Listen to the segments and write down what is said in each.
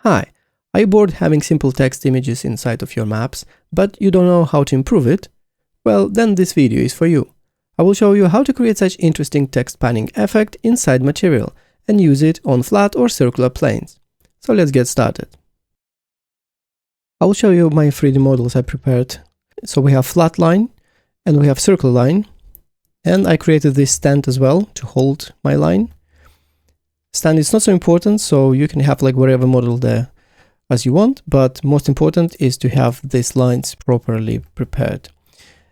Hi, are you bored having simple text images inside of your maps, but you don't know how to improve it? Well, then this video is for you. I will show you how to create such interesting text panning effect inside material and use it on flat or circular planes. So let's get started. I will show you my 3D models I prepared. So we have flat line and we have circular line, and I created this stand as well to hold my line. Stand is not so important, so you can have like whatever model there as you want, but most important is to have these lines properly prepared.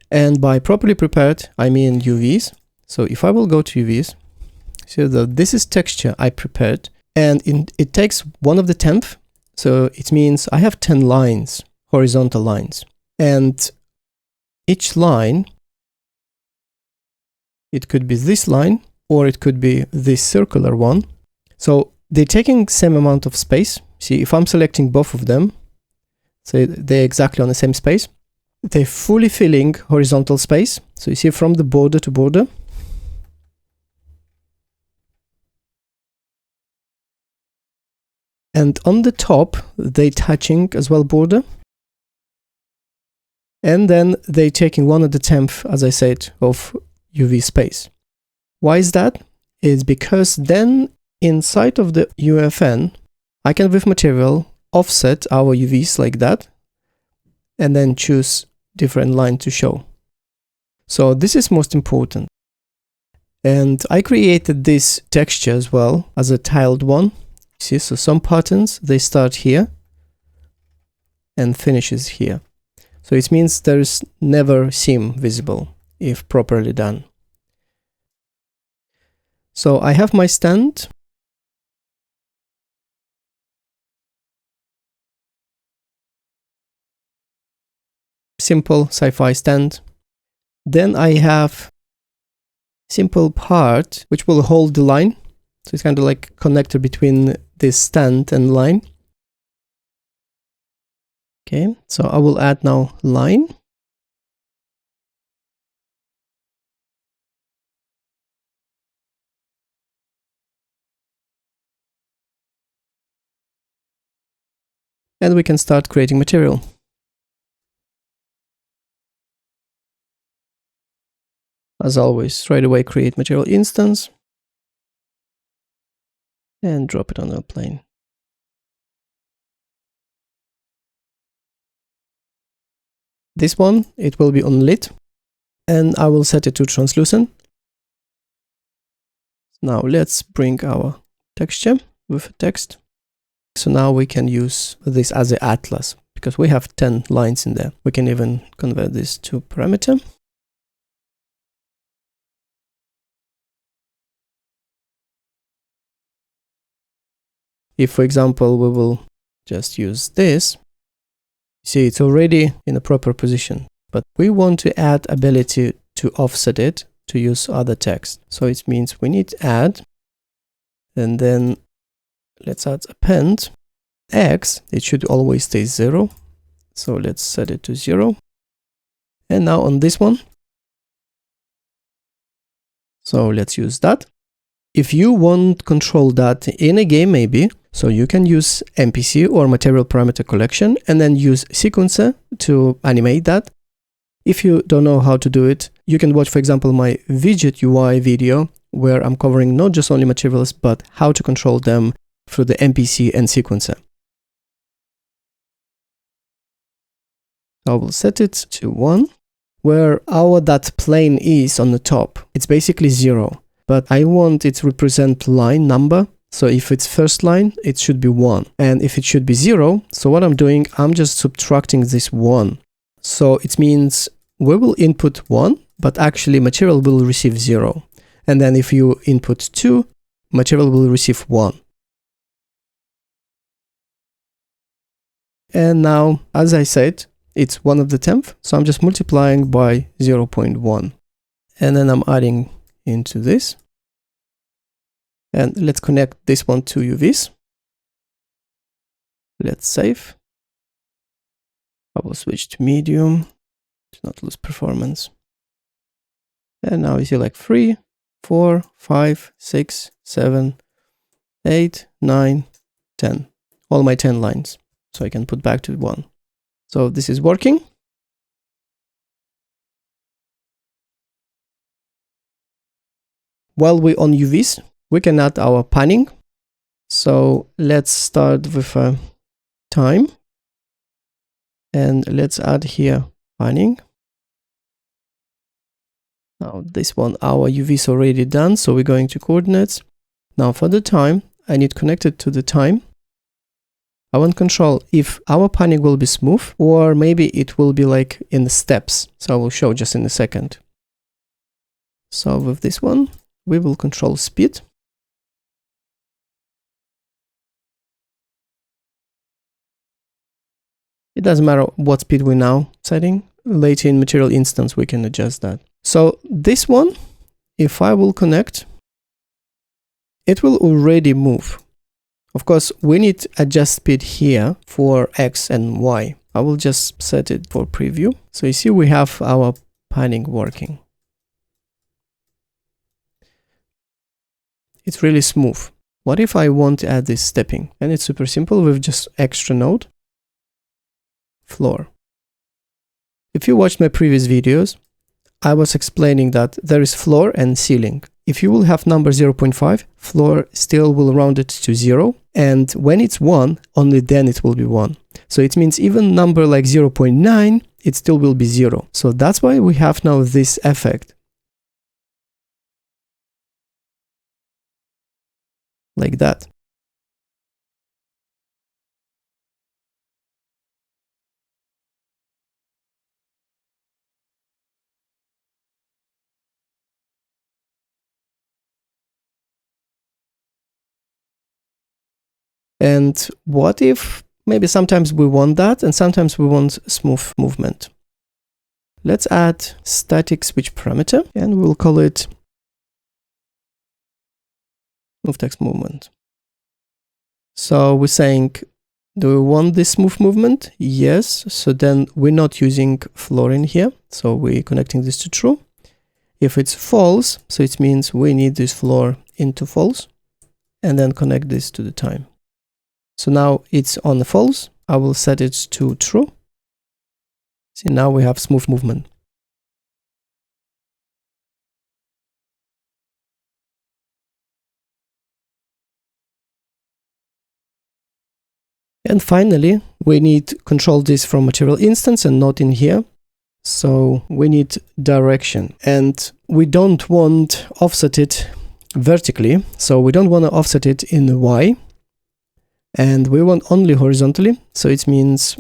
And by properly prepared, I mean UVs. So if I will go to UVs, so this is texture I prepared, and it takes 1 of the 10th. So it means I have 10 lines, horizontal lines, and each line, it could be this line or it could be this circular one. So they're taking same amount of space. See, if I'm selecting both of them, so they're exactly on the same space, they're fully filling horizontal space. So you see from the border to border. And on the top, they're touching as well border. And then they're taking 1 of the 10th, as I said, of UV space. Why is that? It's because then inside of the UEFN, I can with material offset our UVs like that, and then choose different line to show. So this is most important. And I created this texture as well as a tiled one. See, so some patterns, they start here and finishes here. So it means there's never seam visible if properly done. So I have my stand. Simple sci-fi stand. Then I have simple part which will hold the line. So it's kind of like connector between this stand and line. Okay, so I will add now line. And we can start creating material. As always, straight away create material instance and drop it on the plane. This one, it will be on lit, and I will set it to translucent. Now let's bring our texture with text. So now we can use this as an atlas because we have 10 lines in there. We can even convert this to parameter. If, for example, we will just use this, see, it's already in a proper position, but we want to add ability to offset it to use other text. So it means we need add, and then let's add append. X, it should always stay 0. So let's set it to 0. And now on this one, so let's use that. If you want control that in a game maybe, so you can use MPC or material parameter collection and then use sequencer to animate that. If you don't know how to do it, you can watch, for example, my widget UI video where I'm covering not just only materials, but how to control them through the MPC and sequencer. I will set it to 1, where our that plane is on the top. It's basically 0, but I want it to represent line number. So if it's first line, it should be 1. And if it should be 0, so what I'm doing, I'm just subtracting this 1. So it means we will input 1, but actually material will receive 0. And then if you input 2, material will receive 1. And now, as I said, it's 1 of the 10th, so I'm just multiplying by 0.1. And then I'm adding into this. And let's connect this one to UVs. Let's save. I will switch to medium to not lose performance. And now you see like 3, 4, 5, 6, 7, 8, 9, 10. all my 10 lines. So I can put back to 1. So this is working. While we're on UVs, we can add our panning. So let's start with a time. And let's add here panning. Now this one, our UV is already done. So we're going to coordinates. Now for the time, I need connected to the time. I want control if our panning will be smooth or maybe it will be like in the steps. So I will show just in a second. So with this one, we will control speed. It doesn't matter what speed we're now setting. Later in material instance, we can adjust that. So this one, if I will connect, it will already move. Of course, we need to adjust speed here for X and Y. I will just set it for preview. So you see we have our panning working. It's really smooth. What if I want to add this stepping? And it's super simple with just extra node, floor. If you watched my previous videos, I was explaining that there is floor and ceiling. If you will have number 0.5, floor still will round it to 0. And when it's 1, only then it will be 1. So it means even number like 0.9, it still will be 0. So that's why we have now this effect. Like that. And what if maybe sometimes we want that and sometimes we want smooth movement? Let's add static switch parameter and we'll call it smooth text movement. So we're saying, do we want this smooth movement? Yes. So then we're not using floor in here. So we're connecting this to true. If it's false, so it means we need this floor into false and then connect this to the time. So now it's on the false. I will set it to true. See, now we have smooth movement. And finally, we need to control this from material instance and not in here. So we need direction and we don't want offset it vertically. So we don't want to offset it in Y. And we want only horizontally. So it means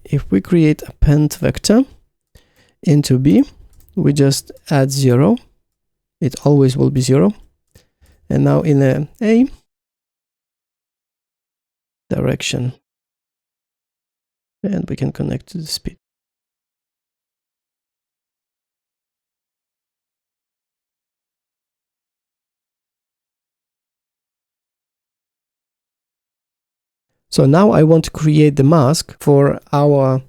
if we create a pent vector into B, we just add 0. It always will be 0. And now in A, direction. And we can connect to the speed. So now I want to create the mask for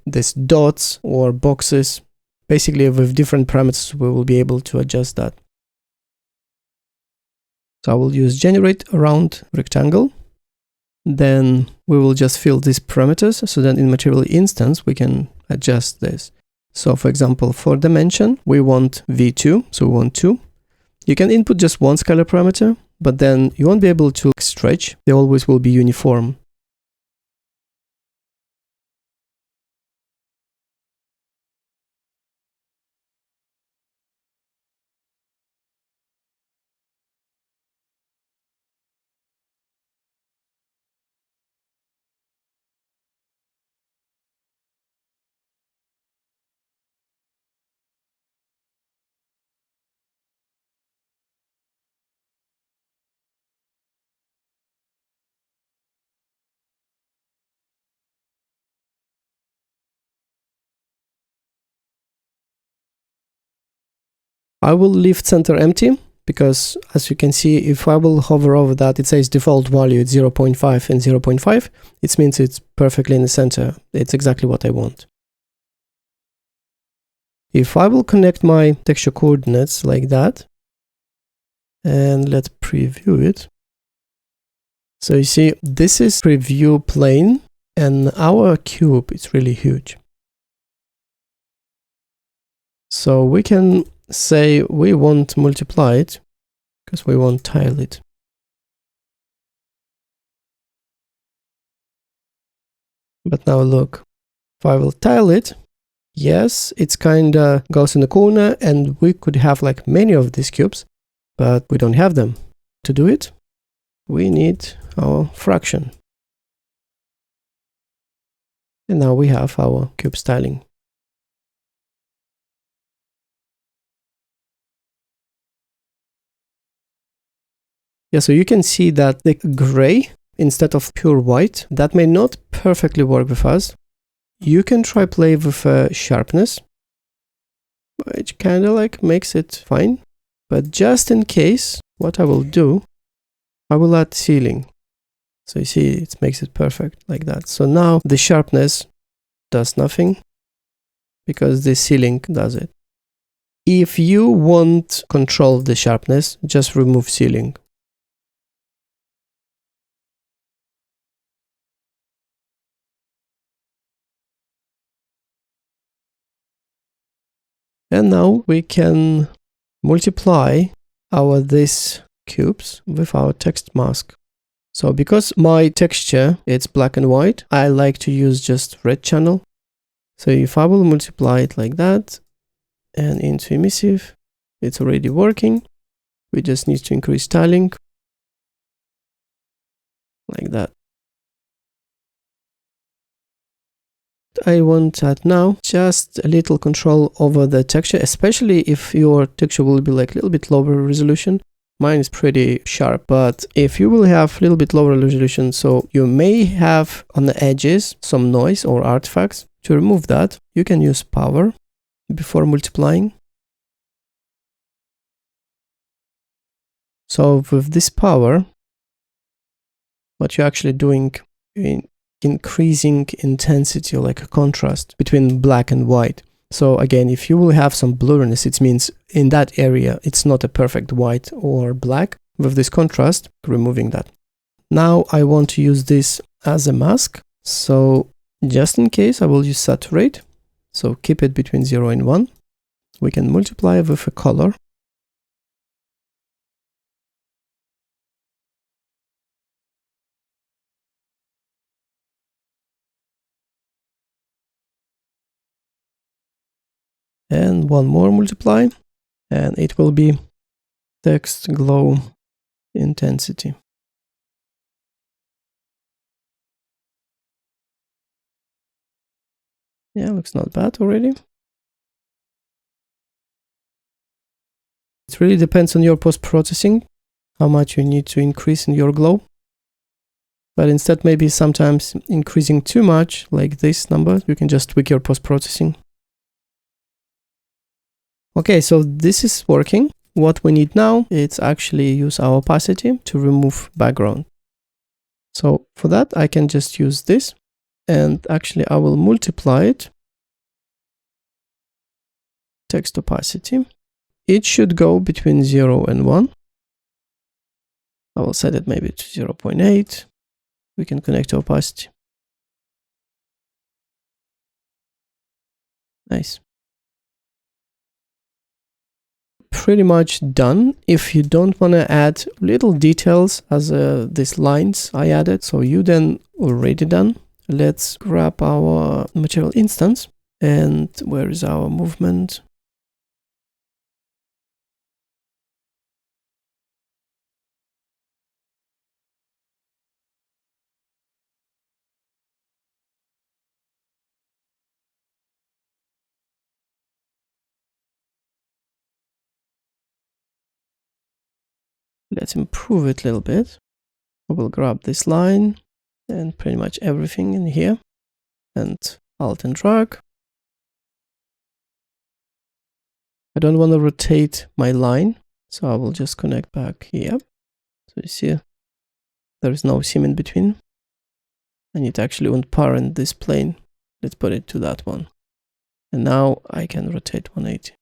these dots or boxes. Basically with different parameters, we will be able to adjust that. So I will use generate around rectangle. Then we will just fill these parameters. So then in material instance, we can adjust this. So for example, for dimension, we want V2. So we want 2. You can input just one scalar parameter, but then you won't be able to stretch. They always will be uniform. I will leave center empty because as you can see, if I will hover over that, it says default value is 0.5 and 0.5. It means it's perfectly in the center. It's exactly what I want. If I will connect my texture coordinates like that, and let's preview it. So you see, this is preview plane, and our cube is really huge. So we can say we won't multiply it because we won't tile it. But now look, if I will tile it, yes, it's kinda goes in the corner, and we could have like many of these cubes, but we don't have them. To do it, we need our fraction. And now we have our cube styling. Yeah, so you can see that the gray instead of pure white, that may not perfectly work with us. You can try play with sharpness, which kind of like makes it fine. But just in case, what I will do, I will add ceiling. So you see, it makes it perfect like that. So now the sharpness does nothing because the ceiling does it. If you want control the sharpness, just remove ceiling. And now we can multiply these cubes with our text mask. So because my texture, it's black and white, I like to use just red channel. So if I will multiply it like that and into emissive, it's already working. We just need to increase styling like that. I want that now, just a little control over the texture, especially if your texture will be like a little bit lower resolution. Mine is pretty sharp, but if you will have a little bit lower resolution, so you may have on the edges some noise or artifacts. To remove that, you can use power before multiplying. So with this power, what you're actually doing in increasing intensity, or like a contrast between black and white. So again, if you will have some blurriness, it means in that area it's not a perfect white or black. With this contrast, removing that. Now I want to use this as a mask. So just in case, I will use saturate. So keep it between 0 and 1. We can multiply with a color. And one more multiply, and it will be text glow intensity. Yeah, looks not bad already. It really depends on your post-processing, how much you need to increase in your glow. But instead, maybe sometimes increasing too much, like this number, you can just tweak your post-processing. Okay, so this is working. What we need now is actually use our opacity to remove background. So for that, I can just use this, and actually I will multiply it. Text opacity. It should go between 0 and 1. I will set it maybe to 0.8. We can connect to opacity. Nice. Pretty much done. If you don't want to add little details as these lines I added, so you then already done. Let's grab our material instance. And where is our movement? Let's improve it a little bit. I will grab this line and pretty much everything in here, and Alt and drag. I don't want to rotate my line, so I will just connect back here. So you see, there is no seam in between. I need to actually unparent this plane. Let's put it to that one. And now I can rotate 180.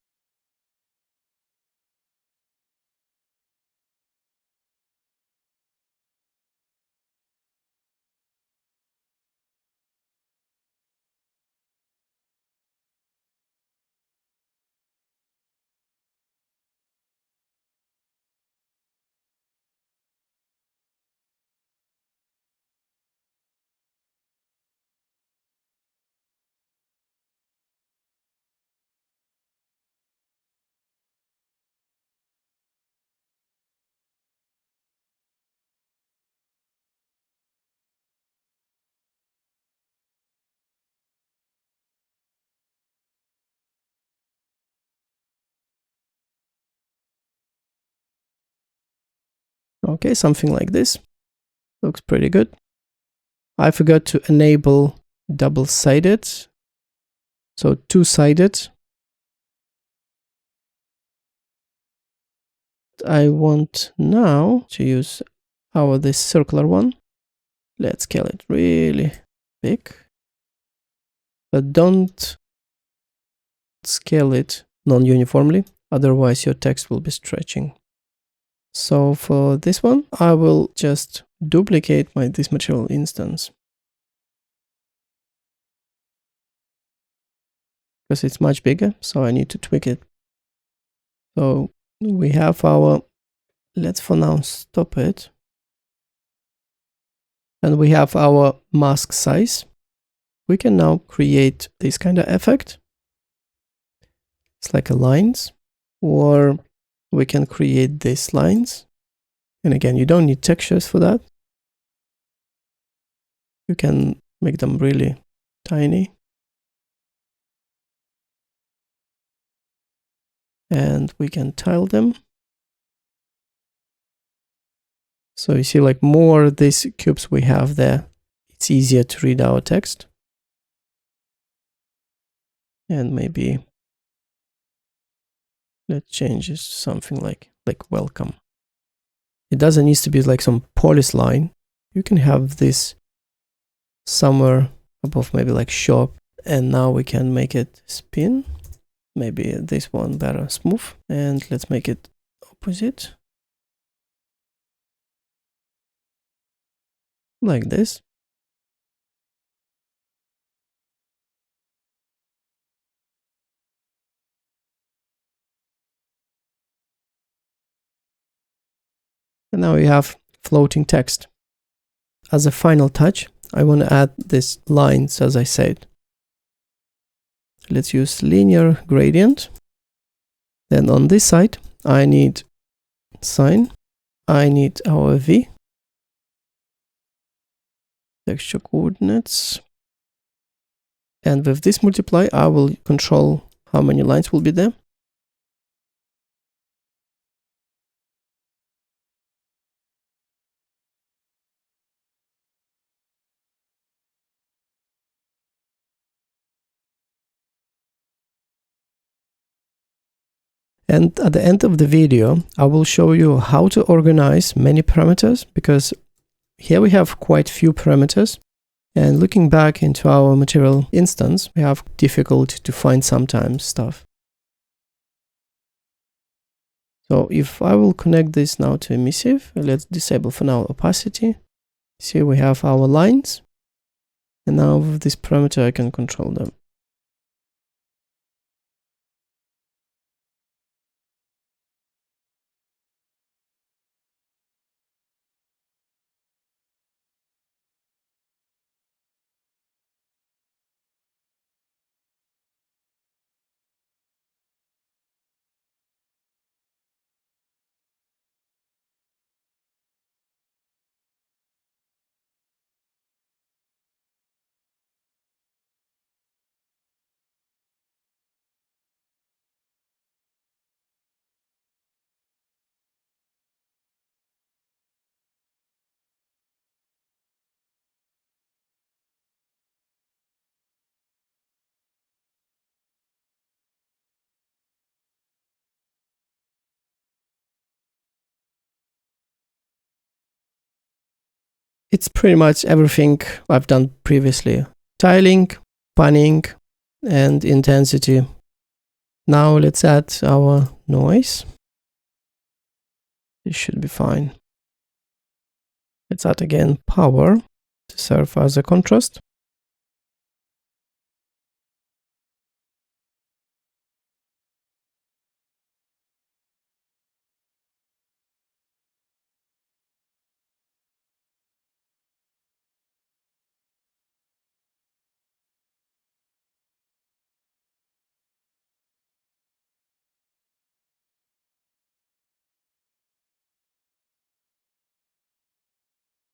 Okay, something like this. Looks pretty good. I forgot to enable double-sided. So two-sided. I want now to use this circular one. Let's scale it really big. But don't scale it non-uniformly, otherwise your text will be stretching. So for this one, I will just duplicate this material instance, because it's much bigger, so I need to tweak it. So we have let's for now stop it. And we have our mask size. We can now create this kind of effect. It's like a lines, or we can create these lines. And again, you don't need textures for that. You can make them really tiny. And we can tile them. So you see, like, more these cubes we have there, it's easier to read our text. And maybe let's change this to something like welcome. It doesn't need to be like some police line. You can have this somewhere above, maybe like shop. And now we can make it spin. Maybe this one better smooth. And let's make it opposite. Like this. And now we have floating text. As a final touch, I want to add these lines, as I said. Let's use linear gradient. Then on this side, I need sign. I need our V. Texture coordinates. And with this multiply, I will control how many lines will be there. And at the end of the video, I will show you how to organize many parameters, because here we have quite few parameters. And looking back into our material instance, we have difficulty to find sometimes stuff. So if I will connect this now to emissive, let's disable for now opacity. See, we have our lines. And now with this parameter, I can control them. It's pretty much everything I've done previously. Tiling, panning, and intensity. Now let's add our noise. This should be fine. Let's add again power to serve as a contrast.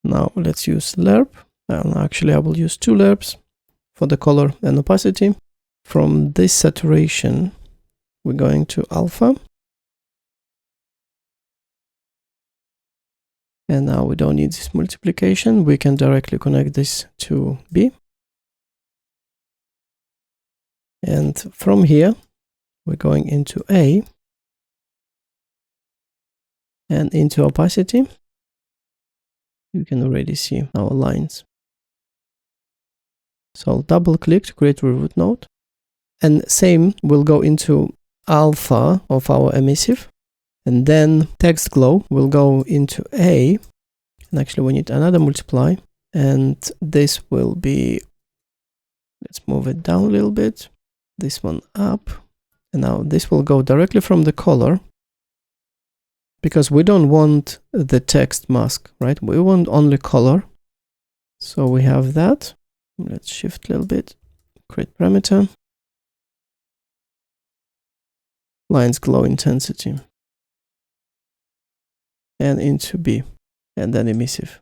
Now let's use lerp. And actually I will use two lerps for the color and opacity. From this saturation, we're going to alpha. And now we don't need this multiplication. We can directly connect this to B. And from here, we're going into A and into opacity. You can already see our lines. So I'll double click to create a root node. And same will go into alpha of our emissive. And then text glow will go into A. And actually we need another multiply. And this will be, let's move it down a little bit. This one up. And now this will go directly from the color, because we don't want the text mask, right? We want only color. So we have that. Let's shift a little bit, create parameter, lines glow intensity, and into B, and then emissive.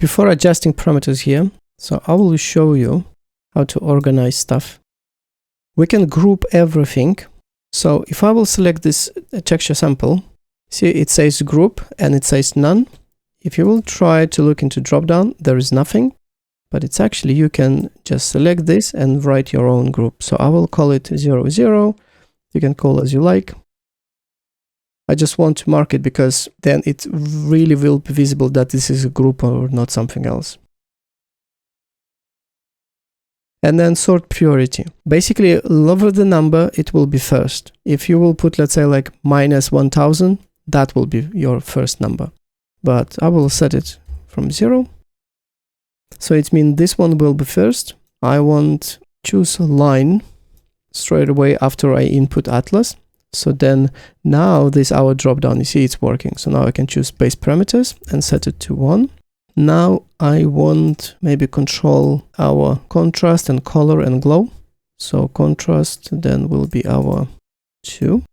Before adjusting parameters here, so I will show you how to organize stuff. We can group everything. So if I will select this texture sample, see it says group and it says none. If you will try to look into dropdown, there is nothing, but it's actually, you can just select this and write your own group. So I will call it 0, 0. You can call as you like. I just want to mark it because then it really will be visible that this is a group or not something else. And then sort priority. Basically, lower the number, it will be first. If you will put, let's say like -1000, that will be your first number. But I will set it from 0. So it means this one will be first. I want choose a line straight away after I input atlas. So then now this our dropdown, you see it's working. So now I can choose base parameters and set it to 1. Now I want maybe control our contrast and color and glow. So contrast then will be our 2,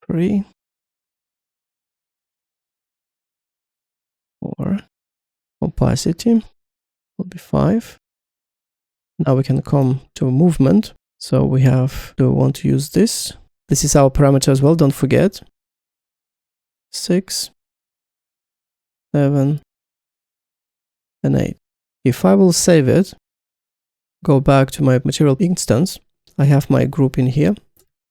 3, 4. Opacity will be 5. Now we can come to movement. So we have to want to use this. This is our parameter as well, don't forget. 6, 7, and 8. If I will save it, go back to my material instance, I have my group in here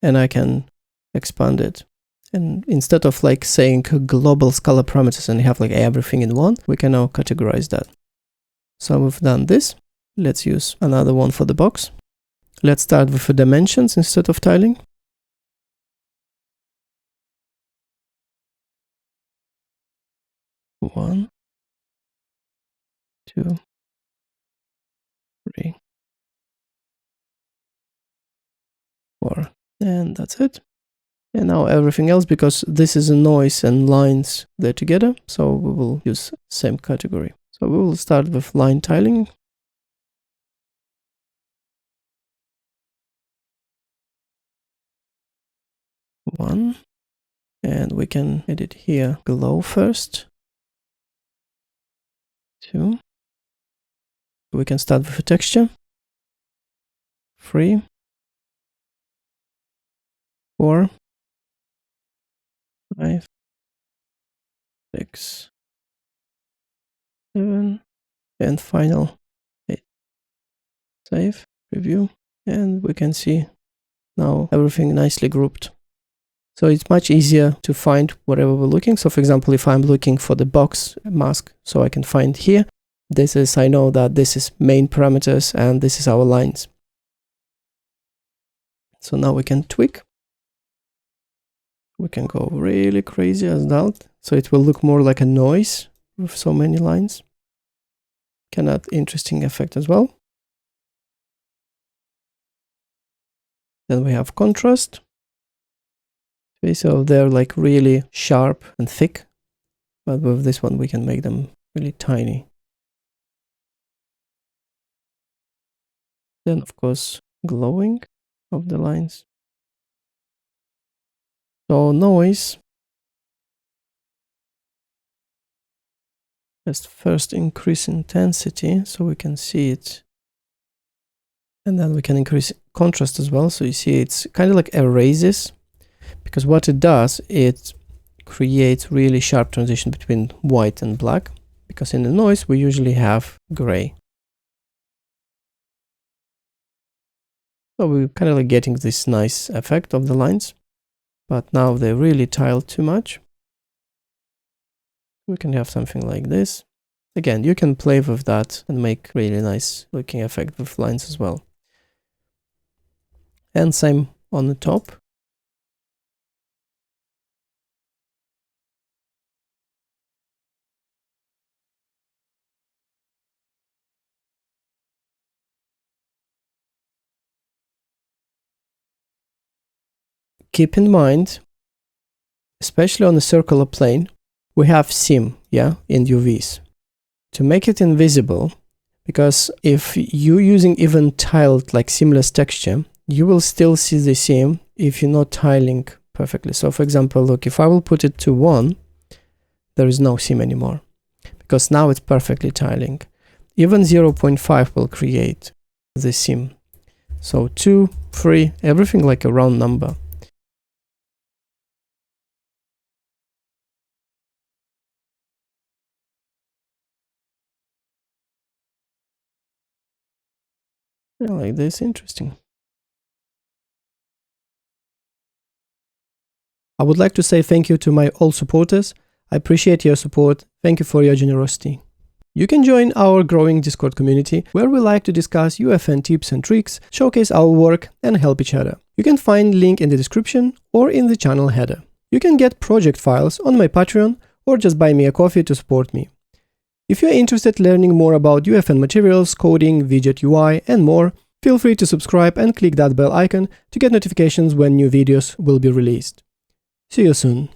and I can expand it. And instead of like saying global scalar parameters and have like everything in one, we can now categorize that. So we've done this. Let's use another one for the box. Let's start with the dimensions instead of tiling. One, 2, 3, 4, and that's it. And now everything else, because this is a noise and lines, they're together, so we will use same category. So we will start with line tiling. One, and we can edit here glow first. 2. We can start with a texture. 3, 4, 5, 6, 7, and final 8. Save, preview, and we can see now everything nicely grouped. So it's much easier to find whatever we're looking. So for example, if I'm looking for the box mask, so I can find here, this is, I know that this is main parameters and this is our lines. So now we can tweak. We can go really crazy as that. So it will look more like a noise with so many lines. Can add interesting effect as well. Then we have contrast. Okay, so they're like really sharp and thick, but with this one we can make them really tiny. Then of course glowing of the lines. So noise, Just first increase intensity so we can see it. And then we can increase contrast as well. So you see it's kind of like erases, because what it does, it creates really sharp transition between white and black, because in the noise we usually have gray. So we're kind of like getting this nice effect of the lines, but now they really tiled too much. We can have something like this. Again, you can play with that and make really nice looking effect with lines as well. And same on the top. Keep in mind, especially on a circular plane, we have seam, yeah, in UVs. To make it invisible, because if you're using even tiled like seamless texture, you will still see the seam if you're not tiling perfectly. So for example, look, if I will put it to 1, there is no seam anymore, because now it's perfectly tiling. Even 0.5 will create the seam. So 2, 3, everything like a round number. I like this, interesting. I would like to say thank you to my all supporters. I appreciate your support. Thank you for your generosity. You can join our growing Discord community, where we like to discuss UEFN tips and tricks, showcase our work, and help each other. You can find link in the description or in the channel header. You can get project files on my Patreon or just buy me a coffee to support me. If you're interested in learning more about UEFN materials, coding, widget UI, and more, feel free to subscribe and click that bell icon to get notifications when new videos will be released. See you soon.